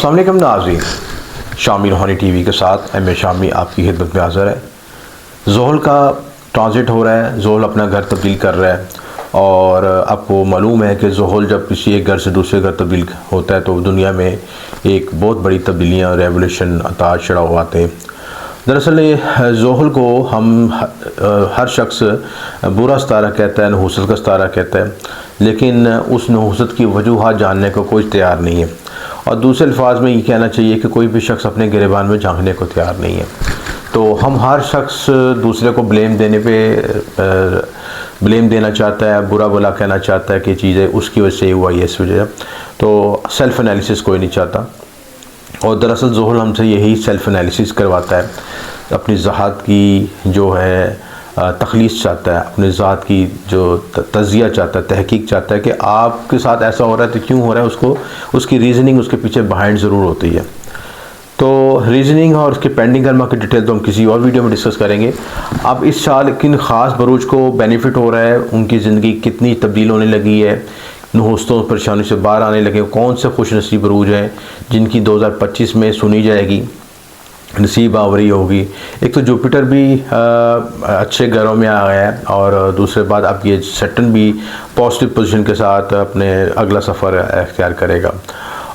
अस्सलाम वालेकुम नाज़रीन, शामी रूहानी टीवी के साथ एम ए शामी आपकी खिदमत में हाज़िर है। ज़ोहल का ट्रांजिट हो रहा है, ज़ोहल अपना घर तब्दील कर रहा है और आपको मालूम है कि ज़ोहल जब किसी एक घर से दूसरे घर तब्दील होता है तो दुनिया में एक बहुत बड़ी तब्दीलियाँ, रेवोल्यूशन, उतार चढ़ाव आते हैं। दरअसल ज़ोहल को हम हर शख्स बुरा सितारा कहता है, नहूसत का सितारा कहता है, लेकिन उस नहूसत की वजूहात जानने को कोई तैयार नहीं है। और दूसरे अल्फाज में ये कहना चाहिए कि कोई भी शख्स अपने गिरबान में झांकने को तैयार नहीं है। तो हम हर शख्स दूसरे को ब्लेम देना चाहता है, बुरा भला कहना चाहता है कि चीज़ें उसकी वजह से हुआ, ये इस वजह। तो सेल्फ़ एनालिसिस कोई नहीं चाहता और दरअसल ज़ोहल हमसे यही सेल्फ़ एनालिसिस करवाता है, अपनी ज़ात की जो है तखलीस चाहता है, अपने ज़ात की जो तज़िया चाहता है, तहकीक चाहता है कि आपके साथ ऐसा हो रहा है तो क्यों हो रहा है, उसको उसकी रीज़निंग उसके पीछे बिहाइंड ज़रूर होती है। तो रीज़निंग और उसके पेंडिंग कर्मा की डिटेल तो हम किसी और वीडियो में डिस्कस करेंगे। अब इस साल किन ख़ास बरूज को बेनिफिट हो रहा है, उनकी ज़िंदगी कितनी तब्दील होने लगी है, नहूसतों परेशानी से बाहर आने लगे, कौन से खुश नसीब बरूज हैं जिनकी 2025 में सुनी जाएगी, नसीब आवरी होगी। एक तो जुपिटर भी अच्छे घरों में आ गया है और दूसरे बात अब ये सैटर्न भी पॉजिटिव पोजीशन के साथ अपने अगला सफ़र अख्तियार करेगा।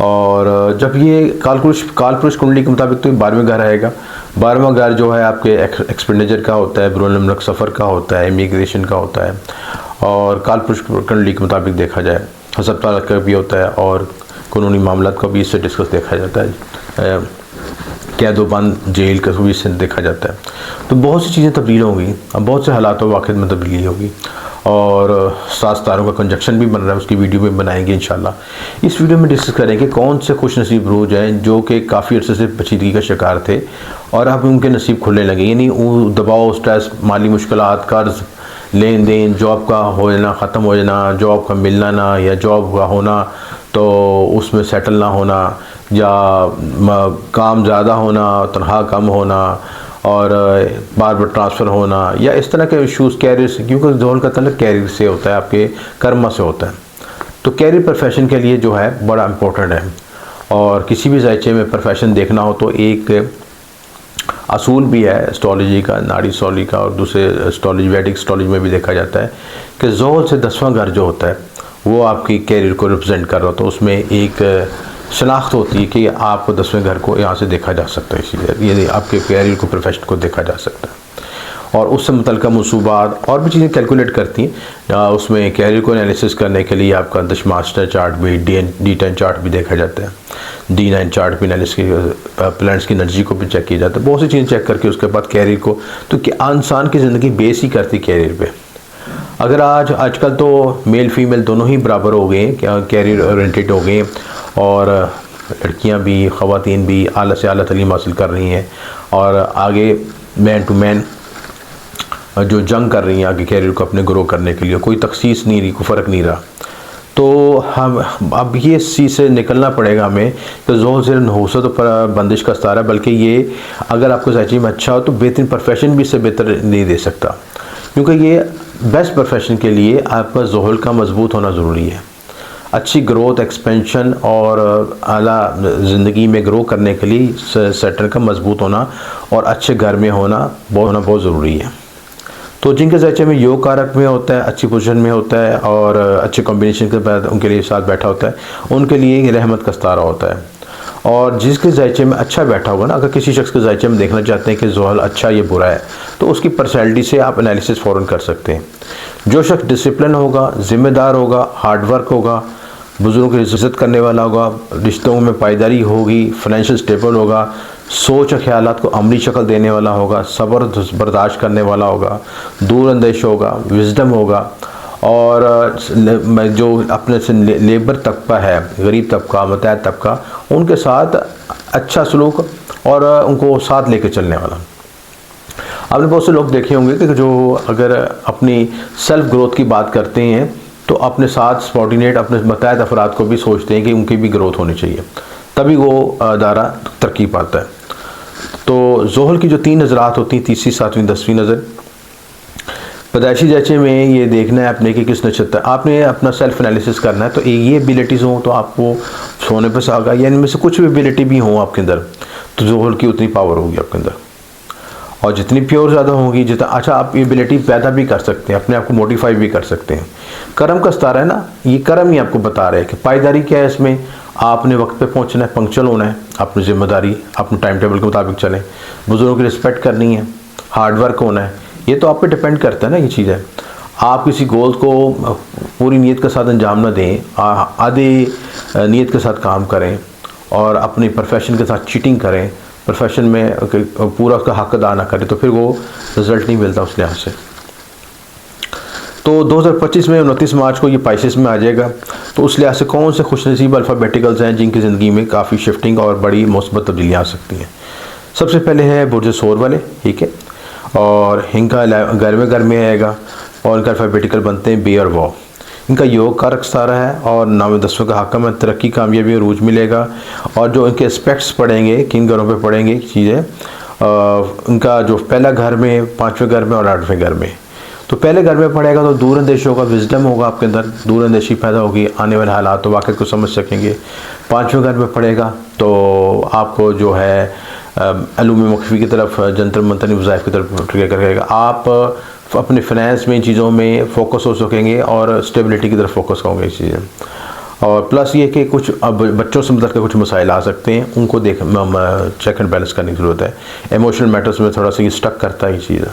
और जब ये कालपुरुष कुंडली के मुताबिक तो 12वें घर आएगा। 12वां घर जो है आपके एक्सपेंडिचर का होता है, बुरुल सफ़र का होता है, इमिग्रेशन का होता है। और कालपुरुष कुंडली के मुताबिक देखा जाए अस्पताल का भी होता है और कानूनी मामला का भी इससे डिस्कस देखा जाता है, कैदोबंद जेल का भी इससे देखा जाता है। तो बहुत सी चीज़ें तब्दील होंगी, अब बहुत से हालात वाक़िअत में तब्दीली होगी और 7 तारों का कंजक्शन भी बन रहा है, उसकी वीडियो भी बनाएंगे इंशाल्लाह। इस वीडियो में डिस्कस करेंगे कौन से खुश नसीब रोज़ हैं जो कि काफ़ी अर्से से पेचीदगी का शिकार थे और अब उनके नसीब खुलने लगे, यानी दबाव, स्ट्रेस, माली मुश्किलात, कर्ज, लेन देन, जॉब का हो जाना, ख़त्म हो जाना, जॉब का मिलना ना या जॉब का होना तो उसमें सेटल ना होना, या काम ज़्यादा होना, तनख्वाह कम होना और बार बार ट्रांसफ़र होना, या इस तरह के इशूज़ कैरियर से, क्योंकि ज़ोहल का तल्लुक़ कैरियर से होता है, आपके कर्मा से होता है। तो कैरियर प्रोफेशन के लिए जो है बड़ा इम्पोर्टेंट है और किसी भी ज़ायचे में प्रोफेशन देखना हो तो एक असूल भी है एस्ट्रोलॉजी का, नाड़ी एस्ट्रोलॉजी का, और दूसरे एस्ट्रोलॉजी, वैदिक एस्ट्रोलॉजी में भी देखा जाता है कि ज़ोहल से 10वां घर जो होता है वो आपकी कैरियर को रिप्रेजेंट कर रहा होता है। उसमें एक शनाख्त होती है कि आपको 10वें घर को यहाँ से देखा जा सकता है, इसीलिए ये आपके कैरियर को, प्रोफेशन को देखा जा सकता है। और उससे मुतल्लिक़ मनसूबात और भी चीज़ें कैलकुलेट करती हैं। उसमें कैरियर को एनालिसिस करने के लिए आपका दशमास्टर चार्ट भी, D10 चार्ट भी देखा जाता है, D9 चार्ट भी एनालिसिस, प्लैनेट्स की एनर्जी को भी चेक किया जाता है। बहुत सी चीज़ें चेक करके उसके बाद कैरियर को, तो इंसान की ज़िंदगी बेस ही करती कैरियर पे। अगर आजकल तो मेल फीमेल दोनों ही बराबर हो गए, कैरियर ओरिएंटेड हो गए और लड़कियां भी, ख़वातीन भी आला से आला तालीम हासिल कर रही हैं और आगे मैन टू मैन जो जंग कर रही हैं आगे कैरियर को अपने ग्रो करने के लिए, कोई तखसीस नहीं रही, कोई फ़र्क नहीं रहा। तो हम अब ये इस चीज़ से निकलना पड़ेगा हमें कि ज़ोहल सिर्फ नहूसत पर बंदिश का सितारा, बल्कि ये अगर आपको ज़ायचे में अच्छा हो तो बेहतरीन प्रोफेशन भी इससे बेहतर नहीं दे सकता, क्योंकि ये बेस्ट प्रोफेशन के लिए आपका ज़ोहल का मजबूत होना ज़रूरी है। अच्छी ग्रोथ, एक्सपेंशन और आला ज़िंदगी में ग्रो करने के लिए सेटल का मजबूत होना और अच्छे घर में होना बहुत ज़रूरी है। तो जिनके ज़ायचे में योग कारक में होता है, अच्छी पोजीशन में होता है और अच्छे कॉम्बिनेशन के बाद उनके लिए साथ बैठा होता है, उनके लिए रहमत का सितारा होता है। और जिसके ज़ायचे में अच्छा बैठा होगा ना, अगर किसी शख्स के ज़ायचे में देखना चाहते हैं कि ज़ोहल अच्छा ये बुरा है, तो उसकी पर्सनैलिटी से आप एनालिसिस फ़ौरन कर सकते हैं। जो शख्स डिसिप्लिन होगा, ज़िम्मेदार होगा, हार्डवर्क होगा, बुज़ुर्गों की इज़्ज़त करने वाला होगा, रिश्तों में पायदारी होगी, फाइनेंशियल स्टेबल होगा, सोच और ख़यालात को अमली शक्ल देने वाला होगा, सब्र बर्दाश्त करने वाला होगा, दूर अंदेश होगा, विज़डम होगा, और जो अपने से लेबर तबका है, गरीब तबका, मतहत तबका, उनके साथ अच्छा सलूक और उनको साथ लेके चलने वाला। आपने बहुत से लोग देखे होंगे कि जो अगर अपनी सेल्फ ग्रोथ की बात करते हैं तो अपने साथ सबॉर्डिनेट, अपने मतहत अफराद को भी सोचते हैं कि उनकी भी ग्रोथ होनी चाहिए, तभी वो अदारा तरक्की पाता है। तो ज़ोहल की जो 3 नज़रात होती हैं, तीसरी, 7वीं, 10वीं नज़र, पैदाइशी ढांचे में ये देखना है अपने कि किस नक्षत्र, आपने अपना सेल्फ एनालिसिस करना है। तो ये एबिलिटीज़ हों तो आपको सोने पर सुहागा या इनमें से कुछ भी एबिलिटी भी हो आपके अंदर, तो ज़ोहल की उतनी पावर होगी आपके अंदर, और जितनी प्योर ज़्यादा होगी जितना अच्छा आप ये एबिलिटी पैदा भी कर सकते हैं, अपने आप को मोडिफाई भी कर सकते हैं। कर्म का सितारा है ना, ये कर्म ही आपको बता रहे हैं कि पायदारी क्या है इसमें, आपने वक्त पे पहुंचना है, पंक्चुअल होना है, अपनी जिम्मेदारी अपने टाइम टेबल के मुताबिक चलें, बुजुर्गों की रिस्पेक्ट करनी है, हार्ड वर्क होना है। ये तो आप पे डिपेंड करता है ना, ये चीज़ है। आप किसी गोल को पूरी नीयत के साथ अंजाम ना दें, आधे नीयत के साथ काम करें और अपनी प्रोफेशन के साथ चीटिंग करें, प्रोफेशन में पूरा उसका हक अदा ना करें, तो फिर वो रिज़ल्ट नहीं मिलता उस लिहाज से। तो 2025 में 29 मार्च को ये पाइसेस में आ जाएगा। तो उस लिहाज से कौन से खुशनसीब अल्फ़ाबेटिकल्स हैं जिनकी ज़िंदगी में काफ़ी शिफ्टिंग और बड़ी मुस्बत तब्दीलियाँ आ सकती हैं। सबसे पहले है बुर्ज सोर वाले, ठीक है, और इनका घर में आएगा और इनका अल्फ़ाबेटिकल बनते हैं बे और वाव। इनका योग कारक सितारा है और 9वें-10वें का हाकम है, तरक्की कामयाबी और रूज मिलेगा। और जो इनके एस्पेक्ट्स पढ़ेंगे, किन घरों पे पढ़ेंगे चीज़ें, इनका जो पहला घर में, 5वें घर में और 8वें घर में। तो पहले घर में पढ़ेगा तो दूरअंदेश होगा, विजडम होगा आपके अंदर, दूरअंदेशी पैदा होगी, आने वाले हालात तो वाक़ई को समझ सकेंगे। 5वें घर में पढ़ेगा तो आपको जो है अलूम मख्फी की तरफ, जंतर मंतर वज़ाइफ की तरफ ट्रिगर करेगा। आप अपने फाइनेंस में इन चीज़ों में फ़ोकस हो सकेंगे और स्टेबिलिटी की तरफ फोकस होंगे इस चीज़ें। और प्लस ये कि कुछ अब बच्चों से मतलब के कुछ मसाइल आ सकते हैं, उनको चेक एंड बैलेंस करने की ज़रूरत है। इमोशनल मैटर्स में थोड़ा सा ये स्टक करता है ये चीज़।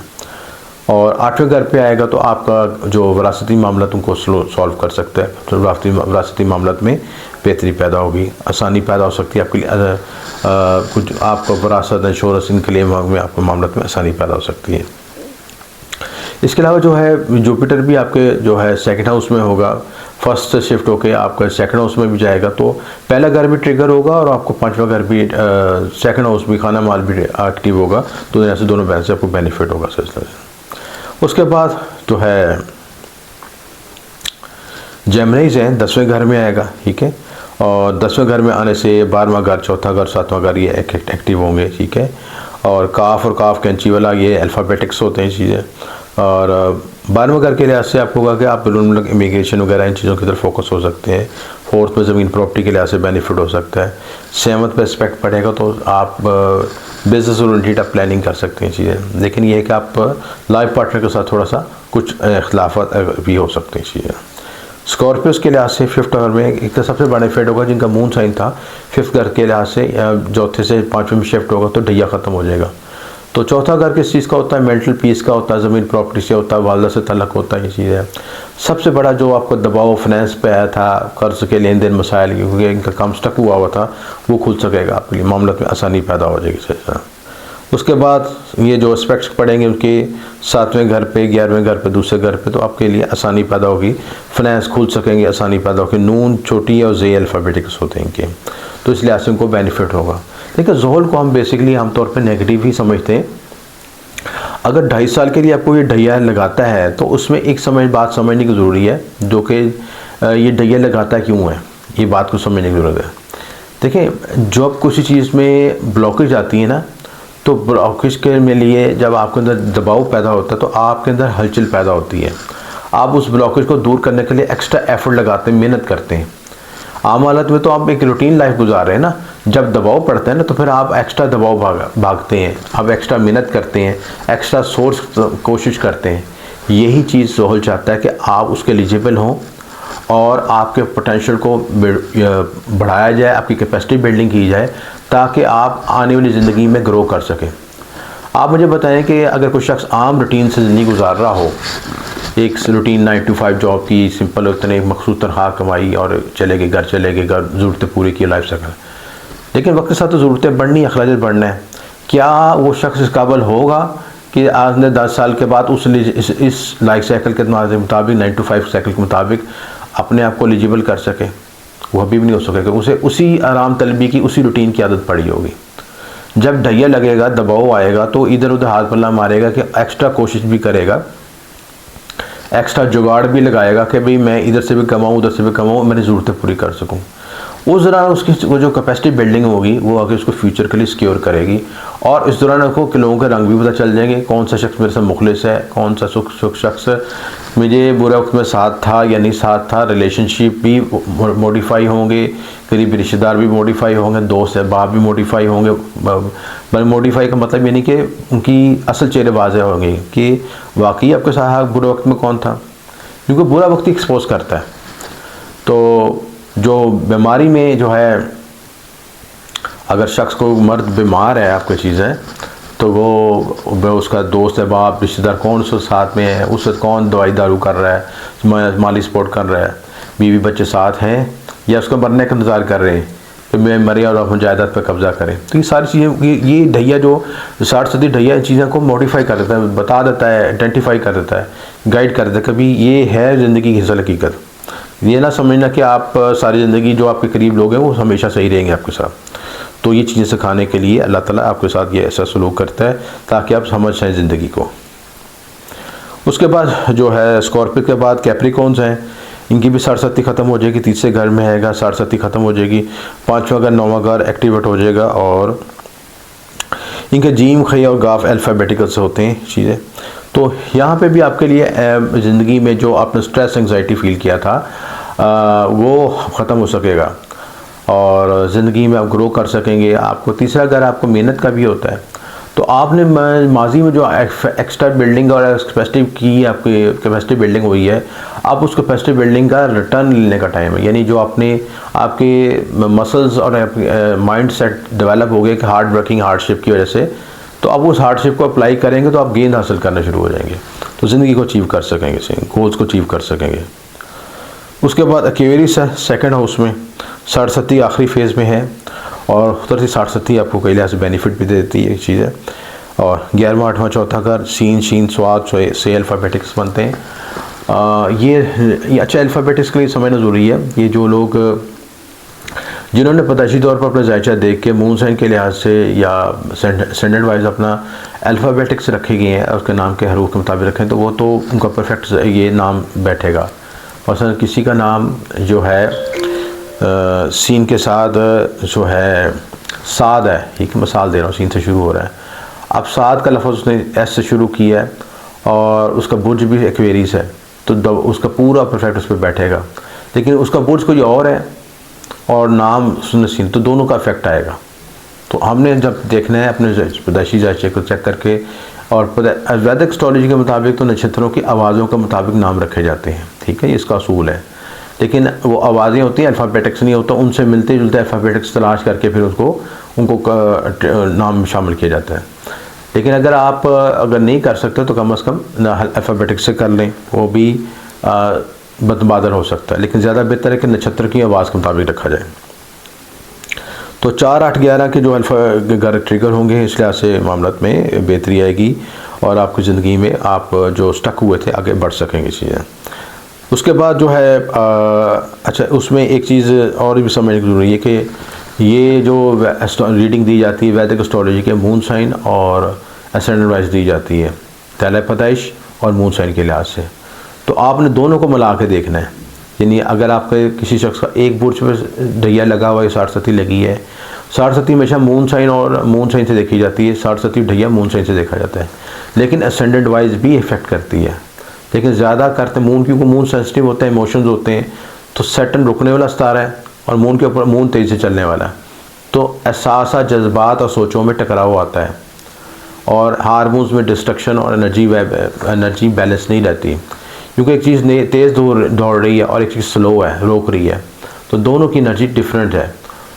और 8वें घर पे आएगा तो आपका जो विरासती मामला उनको सॉल्व कर सकता है, तो विरासती मामला में बेहतरी पैदा होगी, आसानी पैदा हो सकती है आपके लिए। कुछ आपको विरासत, इंश्योरेंस, इन क्लेम में आपको मामला में आसानी पैदा हो सकती है। इसके अलावा जो है जुपिटर भी आपके जो है सेकंड हाउस में होगा, फर्स्ट से शिफ्ट होकर आपका सेकंड हाउस में भी जाएगा, तो पहला घर भी ट्रिगर होगा और आपको 5वां घर भी, सेकंड हाउस भी, खाना माल भी एक्टिव होगा। तो ऐसे दोनों बैंक से आपको बेनिफिट होगा सिलसिले से। उसके बाद जो है जेमिनीज़ हैं, 10वें घर में आएगा, ठीक है, और 10वें घर में आने से 12वां घर, चौथा घर, 7वां घर ये एक्टिव होंगे, ठीक है। और काफ कैंची वाला ये अल्फ़ाबेटिक्स होते हैं चीज़ें। और 12वें घर के लिहाज से आपको होगा कि आप मतलब इमिग्रेशन वगैरह इन चीज़ों की तरफ फोकस हो सकते हैं। 4th में ज़मीन प्रॉपर्टी के लिहाज से बेनिफिट हो सकता है। 7th पे एस्पेक्ट पड़ेगा तो आप बिजनेस ओरिएंटेड आप प्लानिंग कर सकते हैं चीज़ें, लेकिन ये है कि आप लाइफ पार्टनर के साथ थोड़ा सा कुछ इख्तिलाफात भी हो सकते हैं चीज़ें। स्कॉर्पियोस के लिहाज से 5th घर में एक तो सबसे बेनिफिट होगा जिनका मून साइन था, 5th घर के लिहाज से चौथे से 5वें में शिफ्ट होगा तो ढैया ख़त्म हो जाएगा। तो चौथा घर किस चीज़ का होता है, मेंटल पीस का होता है, ज़मीन प्रॉपर्टी से होता है, वालदा से तल्लक होता है, ये चीज़ है। सबसे बड़ा जो आपको दबाव फाइनेंस पे आया था, कर्ज के लेन देन मसाइल, क्योंकि इनका काम स्टक हुआ था, वो खुल सकेगा आपके लिए, मामला में आसानी पैदा हो जाएगी। उसके बाद ये जो एस्पेक्ट्स पढ़ेंगे उनके 7वें घर पे, 11वें घर पे, दूसरे घर पे, तो आपके लिए आसानी पैदा होगी, फाइनेंस खुल सकेंगे, आसानी पैदा होगी। नून छोटी और जे अल्फ़ाबेटिक्स होते हैं इनके, तो इसलिए ऐसे उनको बेनिफिट होगा। देखिए ज़ोहल को हम बेसिकली आमतौर पर नेगेटिव ही समझते हैं। अगर 2.5 साल के लिए आपको ये ढैया लगाता है तो उसमें एक बात समझने की ज़रूरी है, जो कि ये ढैया लगाता क्यों है, ये बात को समझने की ज़रूरत है। देखें, जब किसी चीज़ में ब्लॉकेज आती है ना, तो ब्लॉकेज के में लिए जब आपके अंदर दबाव पैदा होता है तो आपके अंदर हलचल पैदा होती है। आप उस ब्लॉकेज को दूर करने के लिए एक्स्ट्रा एफर्ट लगाते हैं, मेहनत करते हैं। आम हालत में तो आप एक रूटीन लाइफ गुजार रहे हैं ना, जब दबाव पड़ता है ना तो फिर आप एक्स्ट्रा दबाव भागते हैं, आप एक्स्ट्रा मेहनत करते हैं, एक्स्ट्रा सोर्स कोशिश करते हैं। यही चीज़ ज़ोहल चाहता है कि आप उसके एलिजिबल हों और आपके पोटेंशियल को बढ़ाया जाए, आपकी कैपेसिटी बिल्डिंग की जाए, ताकि आप आने वाली ज़िंदगी में ग्रो कर सकें। आप मुझे बताएं कि अगर कोई शख्स आम रूटीन से ज़िंदगी गुजार रहा हो, एक रूटीन 9 to 5 जॉब की, सिंपल उतने मखसूस तनख्वाह कमाई और चले गए घर, ज़रूरतें पूरी की, लाइफ साइकिल, लेकिन वक्त के साथ तो ज़रूरतें बढ़नी, अखराज बढ़ना है। क्या वो शख्स इस काबिल होगा कि आज ने 10 साल के बाद इस लाइफ साइकिल के मुताबिक, 9 to 5 साइकिल के मुताबिक अपने आप को एलिजिबल कर सके? वो अभी भी नहीं हो सकेगा। उसे उसी आराम तलबी की, उसी रूटीन की आदत पड़ी होगी। जब ढैया लगेगा, दबाव आएगा, तो इधर उधर हाथ पल्ला मारेगा कि एक्स्ट्रा कोशिश भी करेगा, एक्स्ट्रा जुगाड़ भी लगाएगा कि भाई मैं इधर से भी कमाऊँ, उधर से भी कमाऊँ, मेरी ज़रूरतें पूरी कर सकूँ। उस दौरान उसकी वो जो कैपेसिटी बिल्डिंग होगी वो आगे उसको फ्यूचर के लिए सिक्योर करेगी। और इस दौरान आपको कि लोगों के रंग भी पता चल जाएंगे, कौन सा शख्स मेरे से मुखलिस है, कौन सा शख्स मुझे बुरे वक्त में साथ था या नहीं साथ था। रिलेशनशिप भी मॉडिफाई होंगे, करीबी रिश्तेदार भी मॉडिफाई होंगे, दोस्त अहबाब भी मॉडिफाई होंगे। मॉडिफाई का मतलब ये नहीं कि उनकी असल चेहरे वाज़ेह होंगे कि वाकई आपके साथ बुरे वक्त में कौन था, क्योंकि बुरा वक्त ही एक्सपोज करता है। तो जो बीमारी में जो है, अगर शख्स को मर्द बीमार है आपकी चीज़ें, तो वो उसका दोस्त है, बाप रिश्तेदार कौन उसके साथ में है, उससे कौन दवाई दारू कर रहा है, माली सपोर्ट कर रहा है, बीवी बच्चे साथ हैं या उसका मरने का इंतज़ार कर रहे हैं कि मैं मरे और अपनी जायदाद पर कब्ज़ा करें। तो ये सारी चीज़ें, ये ढैया जो 60% ढैया इन चीज़ों को मॉडिफाई कर देता है, बता देता है, आइडेंटिफाई कर देता है, गाइड कर देता है। कभी ये है ज़िंदगी की असल हकीकत। ये ना समझना कि आप सारी ज़िंदगी जो आपके करीब लोग हैं वो हमेशा सही रहेंगे आपके साथ। तो ये चीज़ें सिखाने के लिए अल्लाह ताला आपके साथ ये ऐसा सलूक करता है ताकि आप समझ जाएँ ज़िंदगी को। उसके बाद जो है स्कॉर्पियो के बाद कैप्रिकॉन्स हैं, इनकी भी सारसती ख़त्म हो जाएगी। तीसरे घर में आएगा, सारसती ख़त्म हो जाएगी। 5वां घर 9वां घर एक्टिवेट हो जाएगा। और इनके जीम, खई और गाफ अल्फ़ाबेटिकल से होते हैं चीज़ें। तो यहाँ पे भी आपके लिए ज़िंदगी में जो आपने स्ट्रेस एंग्जाइटी फ़ील किया था वो ख़त्म हो सकेगा और ज़िंदगी में आप ग्रो कर सकेंगे। आपको तीसरा घर आपको मेहनत का भी होता है। तो आपने माजी में जो एक्स्ट्रा बिल्डिंग और कैपेसिटी की, आपकी कैपेसिटी बिल्डिंग हुई है, अब उस कैपेसिटी बिल्डिंग का रिटर्न लेने का टाइम है। यानी जो आपके मसल्स और माइंड सेट डेवलप हो गए कि हार्ड वर्किंग हार्डशिप की वजह से, तो अब उस हार्डशिप को अप्लाई करेंगे तो आप गेंद हासिल करना शुरू हो जाएंगे, तो ज़िंदगी को अचीव कर सकेंगे, गोल्स को अचीव कर सकेंगे। उसके बाद एक्वेरियस है सेकंड हाउस में, सारसती आखिरी फेज़ में है और उधर सारसती आपको कई लिहाज से बेनिफिट भी देती है चीज़ें। और 11वां 8वां चौथा घर सीन शीन स्वाद से अल्फ़ाबेटिक्स बनते हैं। ये अच्छा अल्फ़ाबेटिक्स के लिए समझना ज़रूरी है। ये जो लोग जिन्होंने पैदाइशी तौर पर अपना जायचा देख के मून साइन के लिहाज से या स्टैंडर्ड वाइज अपना अल्फ़ाबेटिक्स रखे गए हैं, उसके नाम के हरूफ के मुताबिक रखें, तो वो तो उनका परफेक्ट ये नाम बैठेगा। मसलन किसी का नाम जो है सीन के साथ जो है साद है, एक मिसाल दे रहा हूँ, सीन से शुरू हो रहा है। अब साद का लफ्ज़ उसने एस से शुरू किया है और उसका बुर्ज भी एक्वेरियस है, तो उसका पूरा परफेक्ट उस पर बैठेगा। लेकिन उसका बुर्ज कोई और है और नाम उसने सीन, तो दोनों का इफेक्ट आएगा। तो हमने जब देखना है अपने पैदाइशी जायचे को चेक करके, और वैदिक एस्ट्रोलॉजी के मुताबिक तो नक्षत्रों की आवाज़ों के मुताबिक नाम रखे जाते हैं, ठीक है, ये इसका असूल है। लेकिन वो आवाज़ें होती हैं, अल्फ़ाबेटिक्स नहीं होता, उनसे मिलते जुलते अल्फ़ाबेटिक्स तलाश करके फिर उनको नाम शामिल किया जाता है। लेकिन अगर नहीं कर सकते तो कम से कम अल्फ़ाबेटिक्स से कर लें, वो भी बदबादल हो सकता है। लेकिन ज़्यादा बेहतर है कि नक्षत्र की आवाज़ के मुताबिक रखा जाए। तो 4, 8, 11 के जो घर ट्रिगर होंगे, इस लिहाज से मामलत में बेहतरी आएगी और आपकी ज़िंदगी में आप जो स्टक हुए थे आगे बढ़ सकेंगे चीज़ें। उसके बाद जो है अच्छा, उसमें एक चीज़ और भी समझने की ज़रूरी है कि ये जो रीडिंग दी जाती है वैदिक एस्ट्रोलॉजी के मून साइन और एसेंडेंट वाइज दी जाती है, तारीख़ पैदाइश और मून साइन के लिहाज से। तो आपने दोनों को मिला के देखना है। यानी अगर आपके किसी शख्स का एक बुर्ज पर ढैया लगा हुआ है, सारसती लगी है, सारसती हमेशा मून साइन और मून साइन से देखी जाती है, सारसती ढैया मून साइन से देखा जाता है। लेकिन एसेंडेंट वाइज भी इफेक्ट करती है, लेकिन ज़्यादा करते मून, क्योंकि मून सेंसिटिव होते हैं, इमोशंस होते हैं। तो सैटर्न रुकने वाला सितारा है और मून के ऊपर मून तेज़ी से चलने वाला है, तो एहसास, जज्बात और सोचों में टकराव आता है और हार्मोन्स में डिस्ट्रक्शन और एनर्जी बैलेंस नहीं रहती, क्योंकि एक चीज़ तेज़ दौड़ रही है और एक चीज़ स्लो है, रोक रही है, तो दोनों की एनर्जी डिफरेंट है।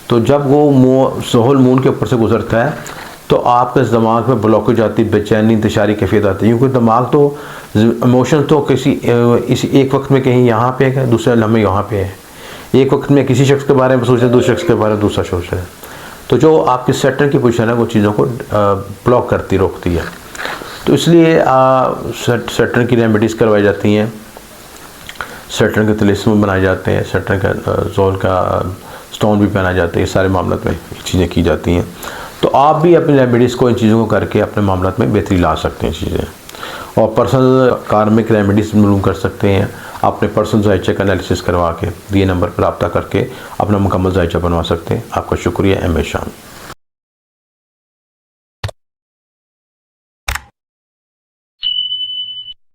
तो जब वो सोहल मून के ऊपर से गुजरता है तो आपके दिमाग में ब्लॉकेज जाती है, बेचैनी, इंतशारी कैफियत आती है, क्योंकि दिमाग तो इमोशन तो इसी एक वक्त में कहीं यहाँ पे है, दूसरे लम्हे यहाँ पे है। एक वक्त में किसी शख्स के बारे में सोचे, दूसरे शख्स के बारे में दूसरा सोच है। तो जो आपकी सैटर्न की पोजीशन है वो चीज़ों को ब्लॉक करती, रोकती है। तो इसलिए सैटर्न की रेमेडीज़ करवाई जाती हैं, सैटर्न के तलिस्म बनाए जाते हैं, सैटर्न का जोल का स्टोन भी पहना जाते हैं, सारे मामलों में चीज़ें की जाती हैं। तो आप भी अपनी रेमेडीज़ को, इन चीज़ों को करके अपने मामलों में बेहतरी ला सकते हैं चीज़ें। और पर्सनल कार्मिक रेमेडीज मालूम कर सकते हैं अपने पर्सनल जायचे का एनालिसिस करवा के। दिए नंबर पर रब्ता करके अपना मुकम्मल जायचा बनवा सकते हैं। आपका शुक्रिया। एम ए शान।